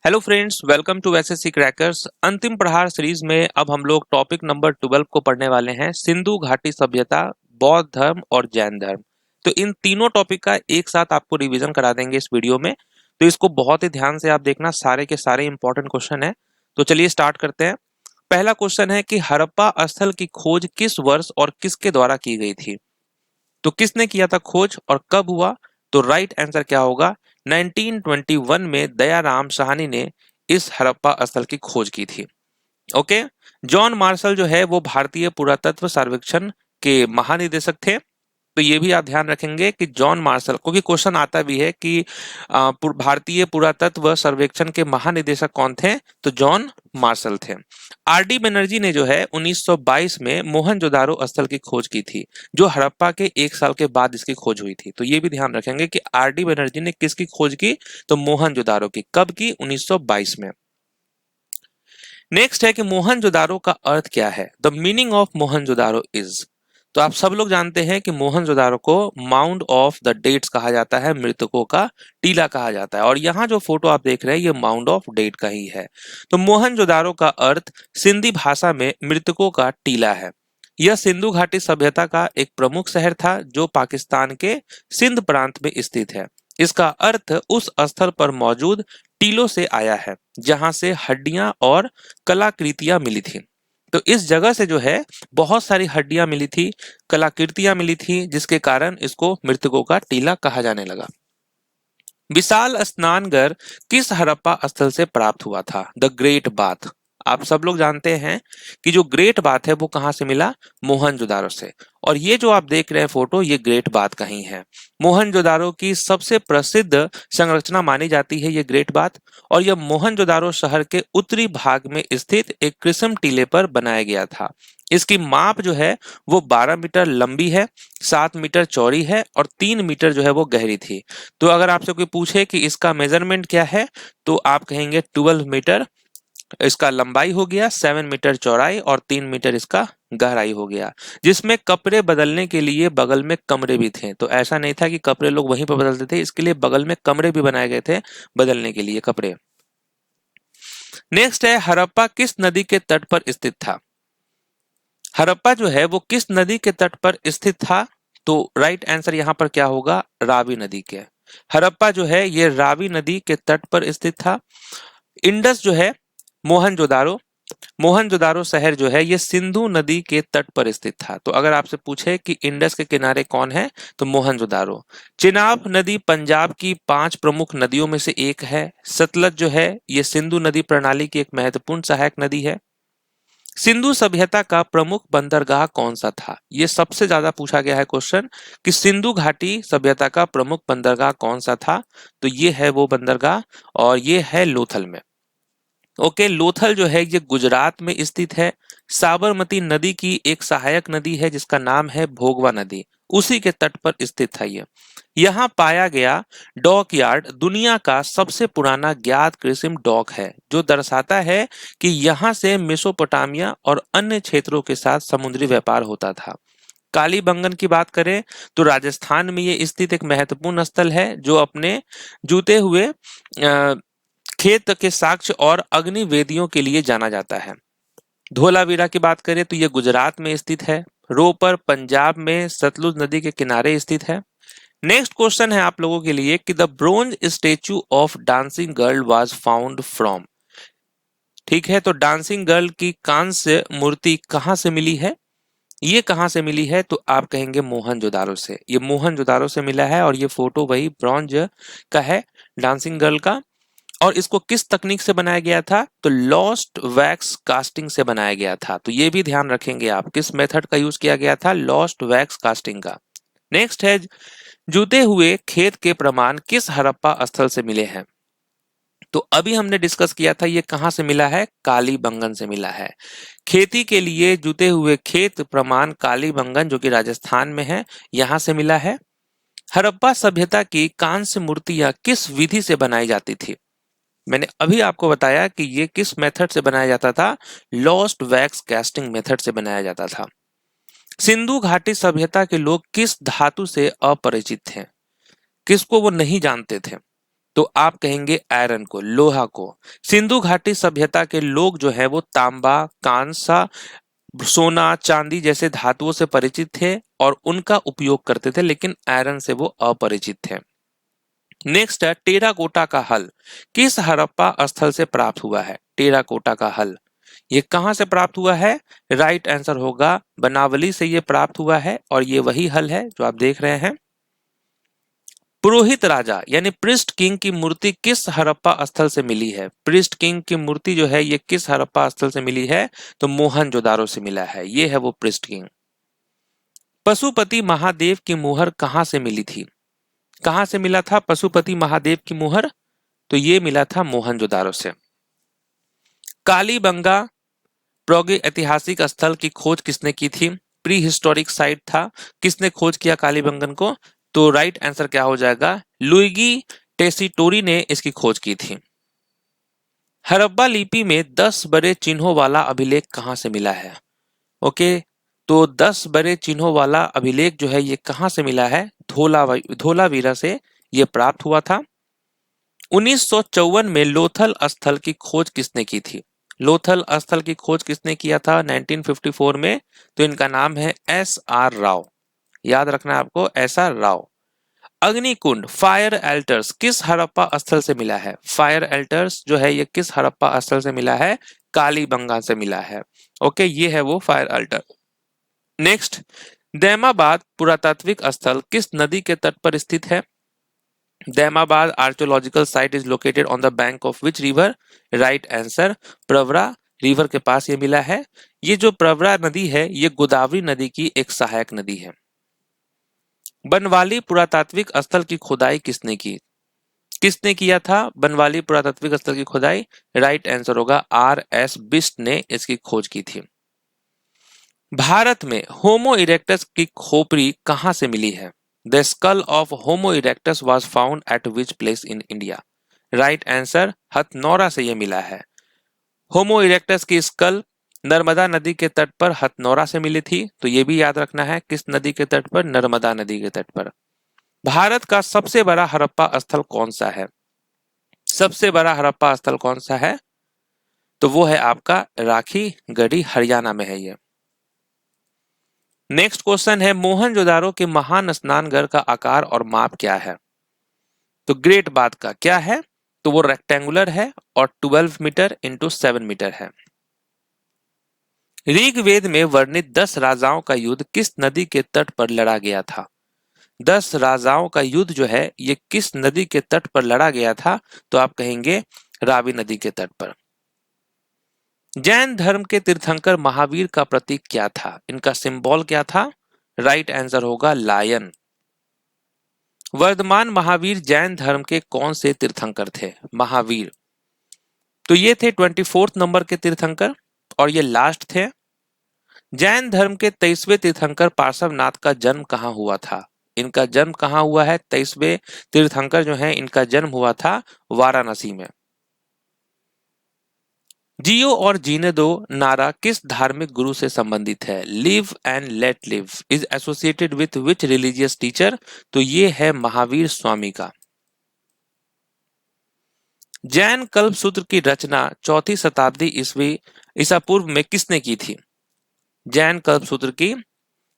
Hello friends, welcome to SSC crackers. अंतिम प्रहार series में अब हम लोग टॉपिक नंबर 12 को पढ़ने वाले हैं, सिंधु घाटी सभ्यता, बौद्ध धर्म और जैन धर्म। तो इन तीनों टॉपिक का एक साथ आपको रिवीजन करा देंगे इस वीडियो में। तो इसको बहुत ही ध्यान से आप देखना, सारे के सारे इंपॉर्टेंट क्वेश्चन है। तो चलिए स्टार्ट करते हैं। पहला क्वेश्चन है कि हड़प्पा स्थल की खोज किस वर्ष और किसके द्वारा की गई थी। तो किसने किया था खोज और कब हुआ। तो राइट आंसर क्या होगा, 1921 में दयाराम साहनी ने इस हड़प्पा स्थल की खोज की थी। ओके। जॉन मार्शल जो है वो भारतीय पुरातत्व सर्वेक्षण के महानिदेशक थे। तो ये भी आप ध्यान रखेंगे कि जॉन मार्शल, क्योंकि क्वेश्चन आता भी है कि भारतीय पुरातत्व सर्वेक्षण के महानिदेशक कौन थे। तो जॉन मार्शल थे। आर डी बनर्जी ने जो है 1922 में मोहनजोदारो स्थल की खोज की थी, जो हड़प्पा के एक साल के बाद इसकी खोज हुई थी। तो ये भी ध्यान रखेंगे कि आर डी बनर्जी ने किसकी खोज की। तो मोहनजोदारो की। कब की? 1922 में। नेक्स्ट है कि मोहनजोदारो का अर्थ क्या है। The meaning of Mohenjodaro is. तो आप सब लोग जानते हैं कि मोहनजोदारो को माउंड ऑफ द डेट्स कहा जाता है, मृतकों का टीला कहा जाता है। और यहाँ जो फोटो आप देख रहे हैं ये माउंड ऑफ डेट का ही है। तो मोहनजोदारो का अर्थ सिंधी भाषा में मृतकों का टीला है। यह सिंधु घाटी सभ्यता का एक प्रमुख शहर था जो पाकिस्तान के सिंध प्रांत में स्थित है। इसका अर्थ उस स्थल पर मौजूद टीलों से आया है जहां से हड्डियां और कलाकृतियां मिली थी। तो इस जगह से जो है बहुत सारी हड्डियां मिली थी, कलाकृतियां मिली थी, जिसके कारण इसको मृतकों का टीला कहा जाने लगा। विशाल स्नानघर किस हड़प्पा स्थल से प्राप्त हुआ था। The great bath. आप सब लोग जानते हैं कि जो ग्रेट बाथ है वो कहाँ से मिला। मोहनजोदारो से। और ये जो आप देख रहे हैं फोटो, ये ग्रेट बाथ का ही है। मोहनजोदारो की सबसे प्रसिद्ध संरचना मानी जाती है ये ग्रेट बाथ। और यह मोहनजोदारो शहर के उत्तरी भाग में स्थित एक कृत्रिम टीले पर बनाया गया था। इसकी माप जो है वो 12 मीटर लंबी है, 7 मीटर चौड़ी है और 3 मीटर जो है वो गहरी थी। तो अगर आपसे कोई पूछे कि इसका मेजरमेंट क्या है, तो आप कहेंगे 12 मीटर इसका लंबाई हो गया, 7 मीटर चौड़ाई और 3 मीटर इसका गहराई हो गया। जिसमें कपड़े बदलने के लिए बगल में कमरे भी थे। तो ऐसा नहीं था कि कपड़े लोग वहीं पर बदलते थे, इसके लिए बगल में कमरे भी बनाए गए थे बदलने के लिए कपड़े। नेक्स्ट है, हड़प्पा किस नदी के तट पर स्थित था। हड़प्पा जो है वो किस नदी के तट पर स्थित था। तो राइट आंसर यहाँ पर क्या होगा, रावी नदी के। हड़प्पा जो है ये रावी नदी के तट पर स्थित था। इंडस जो है, मोहनजोदारो मोहनजोदारो शहर जो है ये सिंधु नदी के तट पर स्थित था। तो अगर आपसे पूछे कि इंडस के किनारे कौन है, तो मोहनजोदारो। चिनाब नदी पंजाब की 5 प्रमुख नदियों में से एक है। सतलज जो है ये सिंधु नदी प्रणाली की एक महत्वपूर्ण सहायक नदी है। सिंधु सभ्यता का प्रमुख बंदरगाह कौन सा था। ये सबसे ज्यादा पूछा गया है क्वेश्चन कि सिंधु घाटी सभ्यता का प्रमुख बंदरगाह कौन सा था। तो ये है वो बंदरगाह और ये है लोथल में। ओके, लोथल जो है ये गुजरात में स्थित है। साबरमती नदी की एक सहायक नदी है जिसका नाम है भोगवा नदी, उसी के तट पर स्थित था ये। यहाँ पाया गया डॉक यार्ड दुनिया का सबसे पुराना ज्ञात कृत्रिम डॉक है, जो दर्शाता है कि यहाँ से मेसोपोटामिया और अन्य क्षेत्रों के साथ समुद्री व्यापार होता था। कालीबंगन की बात करें तो राजस्थान में ये स्थित एक महत्वपूर्ण स्थल है जो अपने जूते हुए खेत के साक्ष्य और अग्नि वेदियों के लिए जाना जाता है। धोलावीरा की बात करें तो यह गुजरात में स्थित है। रोपर पंजाब में सतलुज नदी के किनारे स्थित है। नेक्स्ट क्वेश्चन है आप लोगों के लिए कि the bronze statue of dancing girl was found from. ठीक है, तो डांसिंग गर्ल की कांस्य मूर्ति कहां से मिली है। ये कहां से मिली है, तो आप कहेंगे मोहनजोदारो से। ये मोहनजोदारो से मिला है और ये फोटो वही ब्रॉन्ज का है डांसिंग गर्ल का। और इसको किस तकनीक से बनाया गया था, तो लॉस्ट वैक्स कास्टिंग से बनाया गया था। तो ये भी ध्यान रखेंगे आप, किस मेथड का यूज किया गया था, लॉस्ट वैक्स कास्टिंग का। नेक्स्ट है, जूते हुए खेत के प्रमाण किस हड़प्पा स्थल से मिले हैं। तो अभी हमने डिस्कस किया था ये कहां से मिला है, कालीबंगन से मिला है। खेती के लिए जूते हुए खेत प्रमाण कालीबंगन जो कि राजस्थान में है, यहां से मिला है। हड़प्पा सभ्यता की कांस्य मूर्तियां किस विधि से बनाई जाती थी। मैंने अभी आपको बताया कि ये किस मेथड से बनाया जाता था, लॉस्ट वैक्स कास्टिंग मेथड से बनाया जाता था। सिंधु घाटी सभ्यता के लोग किस धातु से अपरिचित थे, किसको वो नहीं जानते थे। तो आप कहेंगे आयरन को, लोहा को। सिंधु घाटी सभ्यता के लोग जो है वो तांबा, कांसा, सोना, चांदी जैसे धातुओं से परिचित थे और उनका उपयोग करते थे, लेकिन आयरन से वो अपरिचित थे। नेक्स्ट है टेराकोटा का हल किस हड़प्पा स्थल से प्राप्त हुआ है? टेराकोटा का हल ये कहां से प्राप्त हुआ है? राइट आंसर होगा बनावली से ये प्राप्त हुआ है, और ये वही हल है जो आप देख रहे हैं। पुरोहित राजा यानी प्रिस्ट किंग की मूर्ति किस हड़प्पा स्थल से मिली है? प्रिस्ट किंग की मूर्ति जो है ये किस हड़प्पा स्थल से मिली है? तो मोहनजोदारो से मिला है, ये है वो प्रिस्ट किंग। पशुपति महादेव की मुहर कहां से मिली थी? कहां से मिला था पशुपति महादेव की मुहर? तो ये मिला था मोहनजोदारो से। कालीबंगा प्रौगे ऐतिहासिक स्थल की खोज किसने की थी? प्री हिस्टोरिक साइट था। किसने खोज किया कालीबंगन को? तो राइट आंसर क्या हो जाएगा? लुइगी टेसिटोरी ने इसकी खोज की थी। हड़प्पा लिपि में 10 बड़े चिन्हों वाला अभिलेख कहां से मिला है? ओके, तो 10 बड़े चिन्हों वाला अभिलेख जो है ये कहां से मिला है? धोलावीरा से ये प्राप्त हुआ था। 1954 में लोथल स्थल की खोज किसने की थी? लोथल स्थल की खोज किसने किया था 1954 में? तो इनका नाम है SR राव, याद रखना है आपको, SR राव। अग्निकुंड फायर एल्टर्स किस हड़प्पा स्थल से मिला है? फायर एल्टर्स जो है ये किस हड़प्पा स्थल से मिला है? कालीबंगा से मिला है। ओके, ये है वो फायर एल्टर। नेक्स्ट, दैमाबाद पुरातात्विक स्थल किस नदी के तट पर स्थित है? Daimabad archaeological site is located on the bank of which river? Right answer Pravara river के पास ये मिला है। ये जो प्रवरा नदी है ये गोदावरी नदी की एक सहायक नदी है। बनवाली पुरातात्विक स्थल की खुदाई किसने की? किसने किया था बनवाली पुरातात्विक स्थल की खुदाई? राइट आंसर होगा RS बिस्ट ने इसकी खोज की थी। भारत में होमो इरेक्टस की खोपड़ी कहां से मिली है? The skull of homo erectus was found at which place in India? Right answer Hathnora से यह मिला है। होमो इरेक्टस की स्कल नर्मदा नदी के तट पर हथनौरा से मिली थी, तो यह भी याद रखना है किस नदी के तट पर? नर्मदा नदी के तट पर। भारत का सबसे बड़ा हड़प्पा स्थल कौन सा है? सबसे बड़ा हड़प्पा स्थल कौन सा है? तो वो है आपका राखी गढ़ी, हरियाणा में है ये। नेक्स्ट क्वेश्चन है मोहनजोदारो के महान स्नानघर का आकार और माप क्या है? तो ग्रेट बात का क्या है? तो वो रेक्टेंगुलर है और 12 मीटर इंटू 7 मीटर है। ऋग्वेद में वर्णित 10 राजाओं का युद्ध किस नदी के तट पर लड़ा गया था? 10 राजाओं का युद्ध जो है ये किस नदी के तट पर लड़ा गया था? तो आप कहेंगे रावी नदी के तट पर। जैन धर्म के तीर्थंकर महावीर का प्रतीक क्या था? इनका सिंबल क्या था? राइट आंसर होगा लायन। वर्धमान महावीर जैन धर्म के कौन से तीर्थंकर थे? महावीर तो ये थे 24 नंबर के तीर्थंकर और ये लास्ट थे। जैन धर्म के 23वें तीर्थंकर पार्श्वनाथ का जन्म कहाँ हुआ था? इनका जन्म कहाँ हुआ है? 23वें तीर्थंकर जो है इनका जन्म हुआ था वाराणसी में। जियो और जीने दो नारा किस धार्मिक गुरु से संबंधित है? Live and let live is associated with which religious teacher? तो ये है महावीर स्वामी का। जैन कल्पसूत्र की रचना 4वीं शताब्दी ईसा पूर्व में किसने की थी? जैन कल्पसूत्र की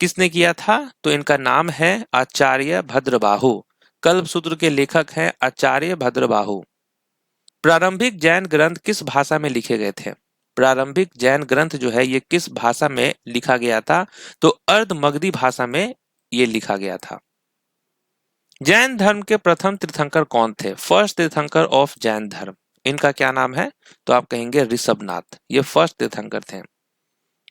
किसने किया था? तो इनका नाम है आचार्य भद्रबाहु। कल्पसूत्र के लेखक हैं आचार्य भद्रबाहु। प्रारंभिक जैन ग्रंथ किस भाषा में लिखे गए थे? प्रारंभिक जैन ग्रंथ जो है ये किस भाषा में लिखा गया था? तो अर्धमगधी भाषा में ये लिखा गया था। जैन धर्म के प्रथम तीर्थंकर कौन थे? फर्स्ट तीर्थंकर ऑफ जैन धर्म, इनका क्या नाम है? तो आप कहेंगे ऋषभनाथ, ये फर्स्ट तीर्थंकर थे।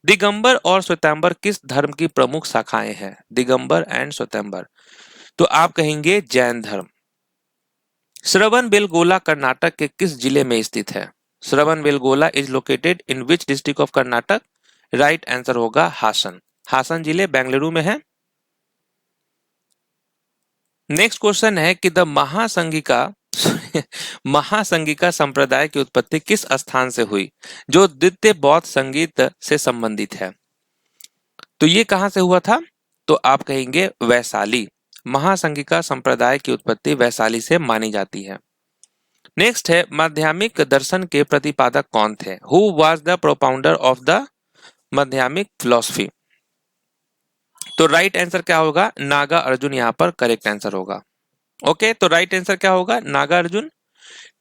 दिगंबर और श्वेतांबर किस धर्म की प्रमुख शाखाएं हैं? दिगंबर एंड श्वेतांबर, तो आप कहेंगे जैन धर्म। श्रवणबेलगोला कर्नाटक के किस जिले में स्थित है? Shravanabelagola is located in which district of Karnataka? Right answer होगा हासन। हासन जिले बेंगलुरु में है। नेक्स्ट क्वेश्चन है कि द महासंगिका संप्रदाय की उत्पत्ति किस स्थान से हुई जो द्वितीय बौद्ध संगीत से संबंधित है? तो ये कहां से हुआ था? तो आप कहेंगे वैशाली। महासंगिका संप्रदाय की उत्पत्ति वैशाली से मानी जाती है। नेक्स्ट है माध्यमिक दर्शन के प्रतिपादक कौन थे? Who was the propounder of the माध्यमिक फिलॉसफी? तो राइट आंसर क्या होगा? नागा अर्जुन यहाँ पर करेक्ट आंसर होगा। ओके, तो राइट आंसर क्या होगा? नागा अर्जुन।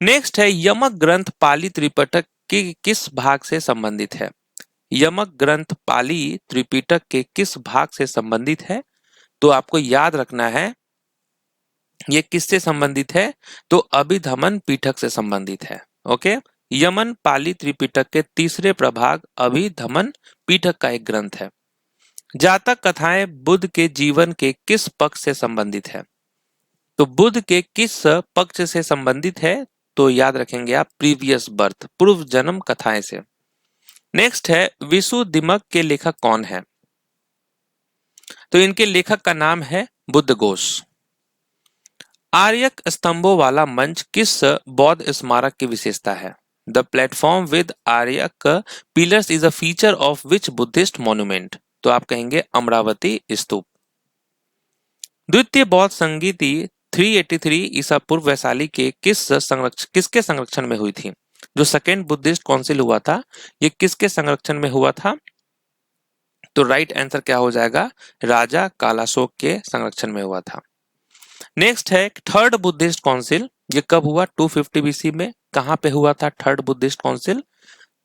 नेक्स्ट है यमक ग्रंथ पाली त्रिपिटक के किस भाग से संबंधित है? यमक ग्रंथ पाली त्रिपिटक के किस भाग से संबंधित है? तो आपको याद रखना है ये किससे संबंधित है? तो अभिधमन पीठक से संबंधित है। ओके, यमन पाली त्रिपिटक के तीसरे प्रभाग अभिधमन पीठक का एक ग्रंथ है। जातक कथाएं बुद्ध के जीवन के किस पक्ष से संबंधित है? तो बुद्ध के किस पक्ष से संबंधित है? तो याद रखेंगे आप प्रीवियस बर्थ, पूर्व जन्म कथाएं से। नेक्स्ट है विशुद्धिमक के लेखक कौन है? तो इनके लेखक का नाम है बुद्धघोष। आर्यक स्तंभों वाला मंच किस बौद्ध स्मारक की विशेषता है? The platform with Aryak pillars is a feature of which Buddhist monument? तो आप कहेंगे अमरावती स्तूप। द्वितीय बौद्ध संगीति 383 ईसा पूर्व वैशाली के किसके संरक्षण में हुई थी? जो सेकेंड बुद्धिस्ट काउंसिल हुआ था ये किसके संरक्षण में हुआ था? तो राइट आंसर क्या हो जाएगा? राजा कालाशोक के संरक्षण में हुआ था। नेक्स्ट है थर्ड बुद्धिस्ट काउंसिल, ये कब हुआ? 250 बीसी में। कहां पे हुआ था थर्ड बुद्धिस्ट काउंसिल?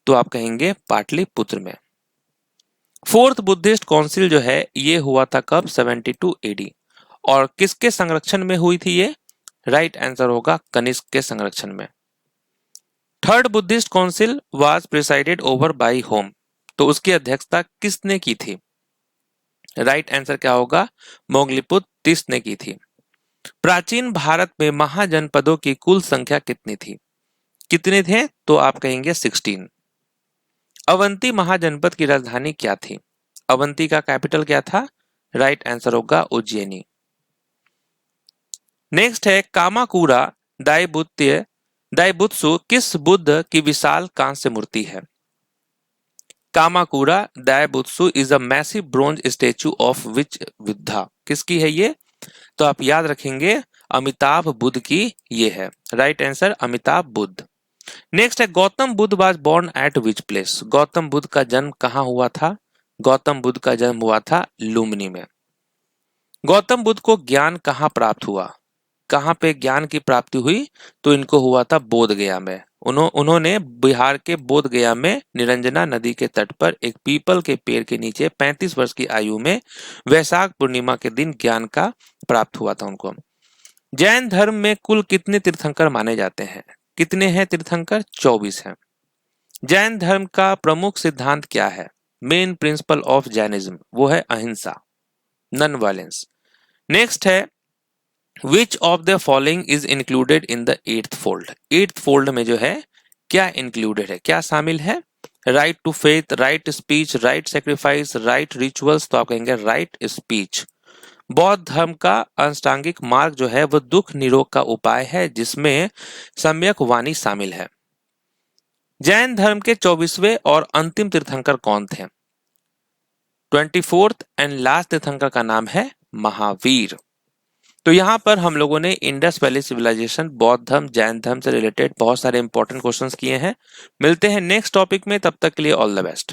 तो आप कहेंगे पाटलिपुत्र में। फोर्थ बुद्धिस्ट काउंसिल जो है ये हुआ था कब? 72 एडी। और किसके संरक्षण में हुई थी ये? राइट आंसर होगा कनिष्क के संरक्षण में। Third Buddhist council was presided over by home? तो उसकी अध्यक्षता किसने की थी? राइट आंसर क्या होगा? मोगलीपुत्र तीस ने की थी। प्राचीन भारत में महाजनपदों की कुल संख्या कितनी थी? कितने थे? तो आप कहेंगे 16। अवंती महाजनपद की राजधानी क्या थी? अवंती का कैपिटल क्या था? राइट आंसर होगा उज्जैनी। नेक्स्ट है कामाकुरा दाइबुत्सु किस बुद्ध की विशाल कांस्य मूर्ति है? Kamakura Daibutsu is a massive bronze statue of which Buddha? किसकी है ये? तो आप याद रखेंगे अमिताभ बुद्ध की ये है। Right answer Amitabh Buddha. Next है Gautam Buddha was born at which place? Gautam Buddha का जन्म कहाँ हुआ था? गौतम बुद्ध का जन्म हुआ था लुम्बिनी में। गौतम बुद्ध को ज्ञान कहाँ प्राप्त हुआ? कहाँ पे ज्ञान की प्राप्ति हुई? तो इनको हुआ था बोध गया में। उन्होंने बिहार के बोध गया में निरंजना नदी के तट पर एक पीपल के पेड़ के नीचे 35 वर्ष की आयु में वैशाख पूर्णिमा के दिन ज्ञान का प्राप्त हुआ था उनको। जैन धर्म में कुल कितने तीर्थंकर माने जाते हैं? कितने हैं तीर्थंकर? 24 हैं। जैन धर्म का प्रमुख सिद्धांत क्या है? मेन प्रिंसिपल ऑफ जैनिज्म वो है अहिंसा, नॉन वायलेंस। नेक्स्ट है which of the following is included in the eighth fold? Eighth fold में जो है क्या इंक्लूडेड है, क्या शामिल है? Right to faith, right speech, right sacrifice, right rituals. तो आप कहेंगे राइट स्पीच। बौद्ध धर्म का अष्टांगिक मार्ग जो है वह दुख निरोग का उपाय है जिसमें सम्यक वाणी शामिल है। जैन धर्म के 24वें और अंतिम तीर्थंकर कौन थे? 24th एंड लास्ट तीर्थंकर का नाम है महावीर। तो यहाँ पर हम लोगों ने इंडस वैली सिविलाइजेशन, बौद्ध धर्म, जैन धर्म से रिलेटेड बहुत सारे इंपॉर्टेंट क्वेश्चंस किए हैं। मिलते हैं नेक्स्ट टॉपिक में, तब तक के लिए ऑल द बेस्ट।